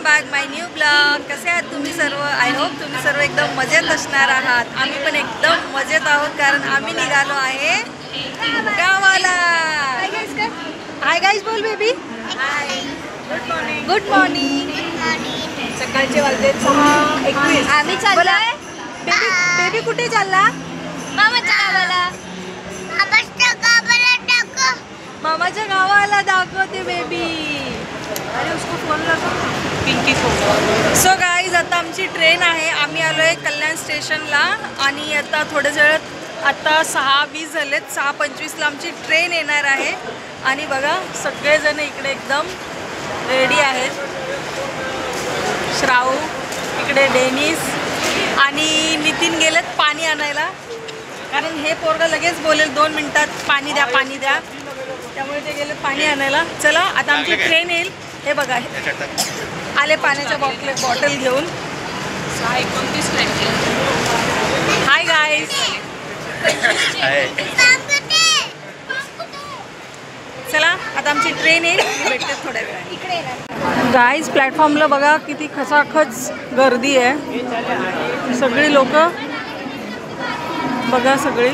Welcome back माय new blog. कसे आहात तुम्ही सर्व? आय होप तुम्ही सर्व एकदम मजेत असणार आहात. आम्ही पण एकदम मजेत आहोत कारण आम्ही निघालो आहे गावाला. हाय गाईज बोल बेबी. Good morning. सकाळचे वाजले 6:21. आम्ही चाललोय. बेबी कुठे चालला? मामाच्या गावाला. मामाच्या गावाला दाखवते बेबी. अरे उसको फोन लगा पिंकी फोन. सो गाईज आता आमची ट्रेन आहे. आम्ही आलो आहे कल्याण स्टेशनला आणि आता थोड्याच वेळात आता 6:20 झालेत. 6:25ला आमची ट्रेन येणार आहे. आणि बघा सगळेजण इकडे एकदम रेडी आहेत. श्रावू इकडे, डेनिस आणि नितीन गेलेत पाणी आणायला कारण हे पोरगं लगेच बोलेल 2 मिनिटात पाणी द्या पाणी द्या. त्यामुळे ते गेले पाणी आणायला. चला आता आमची ट्रेन येईल. हे बघा आले पाण्याच्या बॉटल घेऊन. 6:29 हाय गाईज. चला आता आमची ट्रेन येईल. भेटते थोड्या वेळाने. गाईज प्लॅटफॉर्मला बघा किती खचाखच गर्दी आहे. सगळी लोक बघा सगळी.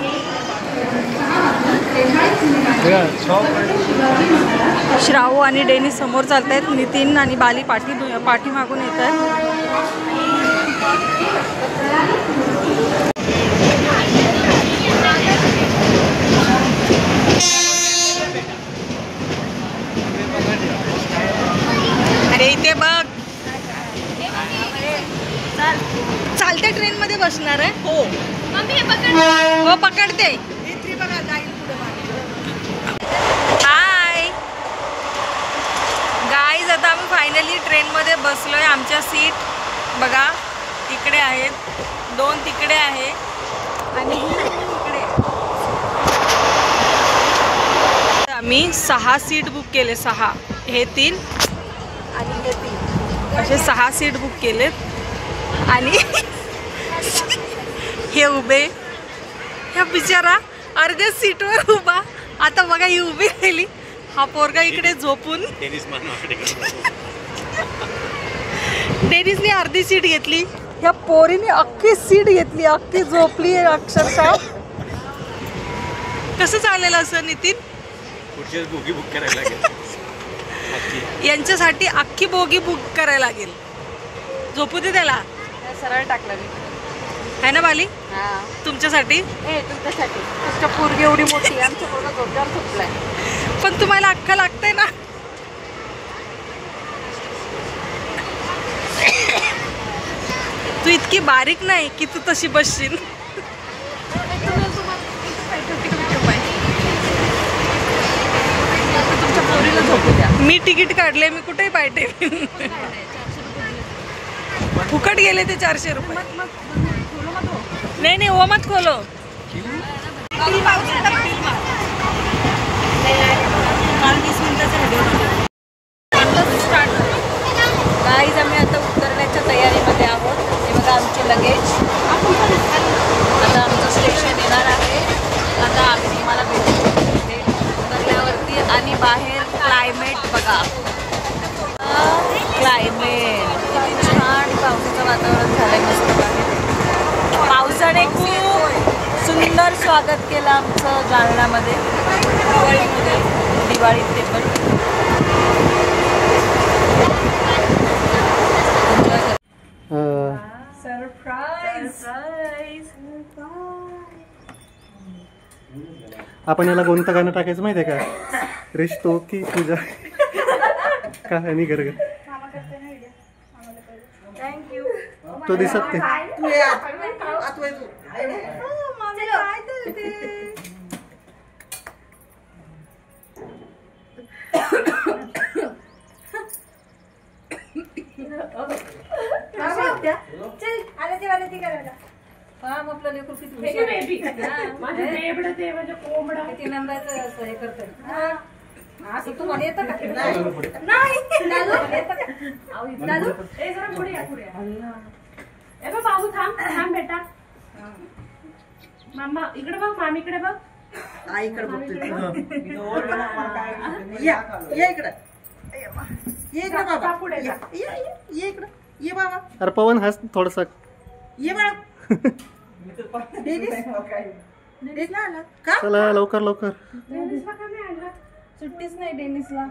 श्रावू आणि डेनिस समोर चालत आहेत. नितीन आणि बाली पाठीमागून येत आहेत. अरे इथे बघ. चालत्या ट्रेन मध्ये बसणार आहे. हो हो पकडते. हाय गाईज आता आम्ही फायनली ट्रेनमध्ये बसलोय. आमच्या सीट बघा इकडे आहेत, 2 तिकडे आहे आणि इकडे. आम्ही 6 सीट बुक केले. 6 हे 3 आणि हे 3 असे 6 सीट बुक केलेत. आणि हे उभे, ह्या बिचारा अर्ध्या सीटवर उभा. आता बघा ही उभी राहिली. हा पोरगा इकडे झोपून. डेनिसने अर्धी सीट घेतली. ह्या पोरीने अख्खी सीट घेतली. अख्खी झोपली अक्षरशः. कसं चालेल असं नितीन? बोगी बुक करायला लागेल. यांच्यासाठी अख्खी बोगी बुक करायला लागेल. झोपू दे त्याला. सरळ टाकला मी है ना बाली? तुमच्यासाठी. तुमच्यासाठी तुमच्या पोरगी एवढी मोठी. आमच्या पोरगा झोपल्यावर झोपलाय. पण तुम्हाला अक्का लागतंय ना. तू इतकी बारीक नाही की तू तशी बसशील. तुमच्या पोरीला झोपू द्या. मी तिकीट काढले. मी कुठेही पाय ठेवीन. फुकट गेले ते 400 रुपये. नहीं वो मत खोलो. गाईज आम्ही आता उतरण्याच्या तयारीमध्ये आहोत. हे बघा आमचे लगेज. आता आमचं स्टेशन येणार आहे. आता आम्ही तुम्हाला भेटू उतरल्यावरती. आणि बाहेर क्लायमेट बघा. क्लायमेट किती छान. पावसाचं वातावरण झालंय मस्त बाहेर. पावसाने खूप सुंदर स्वागत केलं आमचं जालन्यामध्ये. दिवाळीत ते पण. सरप्राईज. आपण याला कोणतं गाणं टाकायचं माहिती आहे का? रिश्तो की पूजा. का आणि कर तो दिसत ते. आपलं लेकरू किती नंदाचं हे करतोय. असं तुम्हाला येतं का? नाही दादू जरा पुढे या. पुढे बाबू थांब थांब बेटा. मामा इकडे बघ. मामीकडे बघ. आईकडे बघतोय. या इकडे. ये इकडे बाबा ये इकडे ये बाबा अरे पवन हस थोडस. ये बाळा डेनिसला आला का चला लवकर लवकर. सुट्टीच नाही डेनिसला.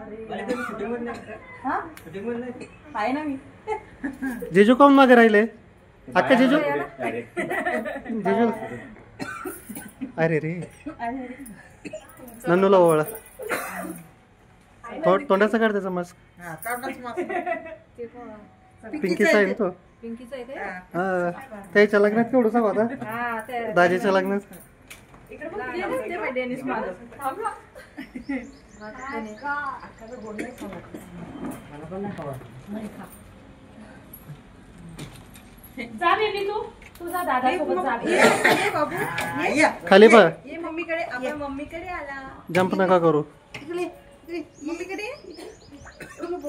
आहे ना मी. जेजू काऊन मागे राहिले अक्का? जेजू जेजू अरे रे नन्नूला ओवळा. तोंडाचा काढ त्याचा मास्क. हा काढलाच मास्क. पिंकीचा आहे ना तो. पिंकीचा आहे ते? हा त्याच्या लग्नात केवढसा होता हा, ते- दाजीच्या लग्नात. इकडे बघ, ते बघ, डेनिस मागं. थांबला. जा बेबी तू तुझा दादा सोबत जा. ये बाबू ये खाली पा. ये मम्मीकडे. आपण मम्मीकडे आला. जंप नका करू. इकडे इकडे मम्मीकडे कुठं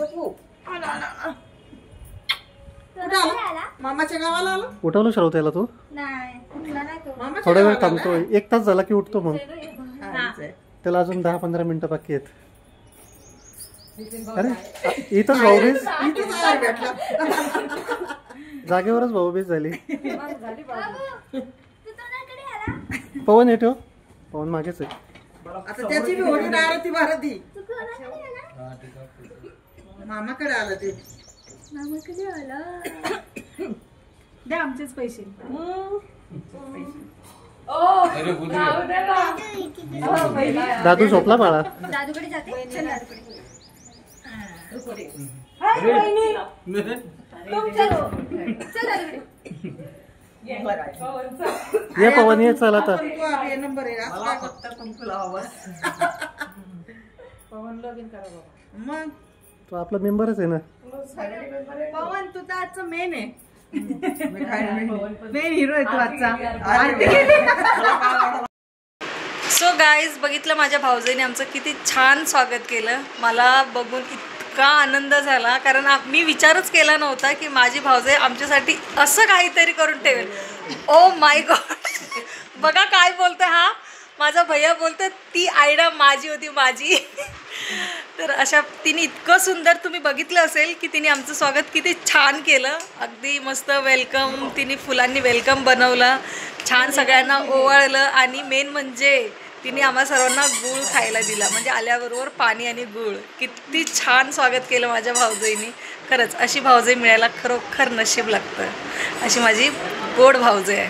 आला मामाच्या गावाला आला उठवलं श्रव त्याला तू. नाही कुठला नाही तो. मामाच्या थोडा वेळ गावाला थांबतो. 1 तास झाला की उठतो मग. आला. हा, त्याला अजून 10-15 मिनिटं बाकी आहेत. अरे इथंच भाऊबीज. इथंच आला भेटला. जागेवरच भाऊबीज झाली. पवन येतो. पवन मागेच आहे. आता त्याची बी होती आरती भारती मामाकडे आला ते द्या आमचेच पैसे. दादू झोपला बाळा. दादूकडे जाते. चल दादूकडे. ये पवन ये चल आता. तू आपले नंबर आहे असं काय पवन लॉगिन करा बाबा. मग तो आपला मेंबरच आहे ना. पवन तू तर आजचं मेन आहे. मेन हिरो आहे तू आजचा. सो गाईज बघितलं माझ्या भाऊजाईने आमचं किती छान स्वागत केलं. मला बघून इतका आनंद झाला कारण मी विचारच केला नव्हता की माझी भाऊजाई आमच्यासाठी असं काहीतरी करून ठेवेल. Oh my God. बघा काय बोलतोय हा माझा भैया. बोलतोय ती आयडिया माझी होती माझी. तर अशा तिने इतकं सुंदर तुम्ही बघितलं असेल की तिने आमचं स्वागत किती छान केलं. अगदी मस्त वेलकम. तिने फुलांनी वेलकम बनवलं. छान सगळ्यांना ओवाळलं आणि मेन म्हणजे तिने आम्हा सर्वांना गूळ खायला दिला. म्हणजे आल्याबरोबर पाणी आणि गूळ. किती छान स्वागत केलं माझ्या भाऊजाईने. खरंच अशी भाऊजाई मिळायला खरोखर नशीब लागतं. अशी माझी गोड भाऊजाई आहे.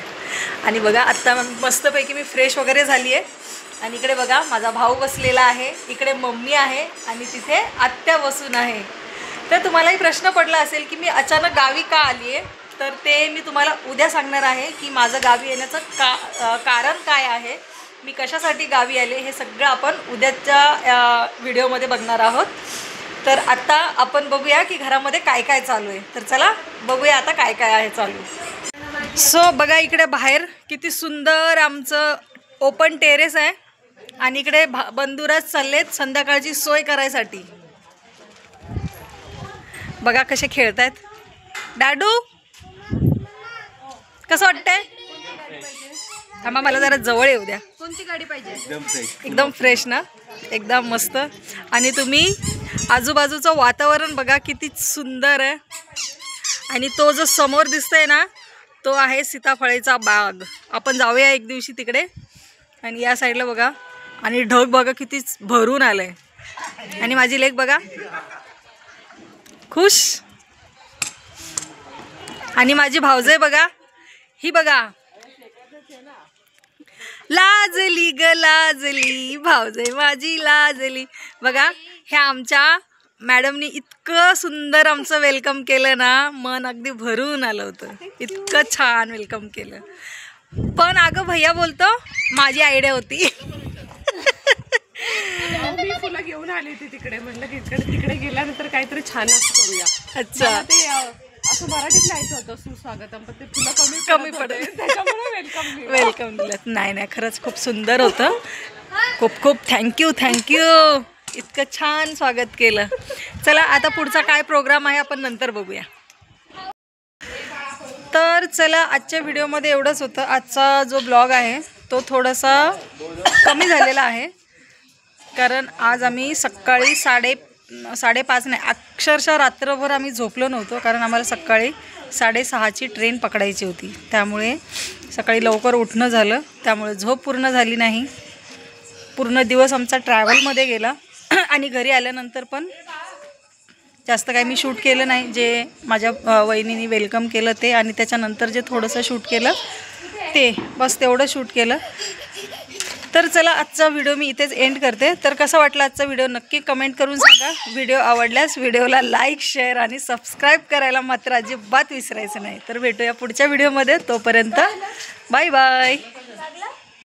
आणि बघा आत्ता मस्तपैकी मी फ्रेश वगैरे झाली आहे. आणि इकडे बघा माझा भाऊ बसलेला आहे. इकडे मम्मी आहे आणि तिथे आत्या बसून आहे. तर तुम्हालाही प्रश्न पडला असेल की मी अचानक गावी का आली आहे. तर ते मी तुम्हाला उद्या सांगणार आहे की माझं गावी येण्याचं कारण काय आहे. मी कशासाठी गावी आले हे सगळं आपण उद्याच्या व्हिडिओमध्ये बघणार आहोत. तर आता आपण बघूया की घरामध्ये काय काय चालू आहे. तर चला बघूया आता काय काय आहे चालू. सो बघा इकडे बाहेर किती सुंदर आमचं ओपन टेरेस आहे. आणि इकडे बंधुराज चाललेत संध्याकाळची सोय करायसाठी. बघा कसे खेळतायत. डाडू कसं वाटतंय. थांबा मला जरा जवळ येऊ द्या. कोणती गाडी पाहिजे. एकदम फ्रेश ना. एकदम मस्त. आणि तुम्ही आजूबाजूचं वातावरण बघा किती सुंदर आहे. आणि तो जो समोर दिसतोय ना तो आहे सीताफळाचा बाग. आपण जाऊया एक दिवशी तिकडे. आणि या साईडला बघा. आणि ढग बघा किती भरून आलंय. आणि माझी लेक बघा खुश. आणि माझी भाऊजाई बघा. ही बघा लाजली ग लाजली भाऊजाई माझी लाजली. बघा ह्या आमच्या मॅडमनी इतकं सुंदर आमचं वेलकम केलं ना. मन अगदी भरून आलं होतं. इतकं छान वेलकम केलं. पण अगं भैया बोलतो माझी आयडिया होती. मी फुलं घेऊन आली होती तिकडे. म्हटलं तिकडे गेल्यानंतर काहीतरी छानच करूया. अच्छा. ते असं मराठीत लिहायचं होतं सुस्वागतम पण ते फुलं कमी पडेल त्याच्यामुळे वेलकम दिलं. नाही नाही खरंच खूप सुंदर होतं. खूप खूप थँक्यू. इतकं छान स्वागत केलं. चला आता पुढचा काय प्रोग्राम आहे आपण नंतर बघूया. तर चला आजच्या व्हिडिओमध्ये एवढंच होतं. आजचा जो ब्लॉग आहे तो थोडासा कमी झालेला आहे कारण आज आम्ही सकाळी 5:30 नाही, अक्षरशः रात्रभर आम्ही झोपलो नव्हतो, कारण आम्हाला सकाळी 6:30ची ट्रेन पकडायची होती. त्यामुळे सकाळी लवकर उठणं झालं, त्यामुळे झोप पूर्ण झाली नाही. पूर्ण दिवस आमचा ट्रॅव्हलमध्ये गेला आणि घरी आल्यानंतर पण जास्त काही मी शूट केलं नाही. जे माझ्या वहिनीने वेलकम केलं ते आणि त्याच्यानंतर जे थोडंसं शूट केलं ते बस तेवढं शूट केलं. तर चला आजचा व्हिडिओ मी इथेच एंड करते. तर कसा वाटला आजचा व्हिडिओ नक्की कमेंट करून सांगा. व्हिडिओ आवडल्यास व्हिडिओला लाईक, शेअर आणि सबस्क्राईब करायला मात्र अजिबात विसरायचं नाही. तर भेटूया पुढच्या व्हिडिओमध्ये. तोपर्यंत बाय बाय.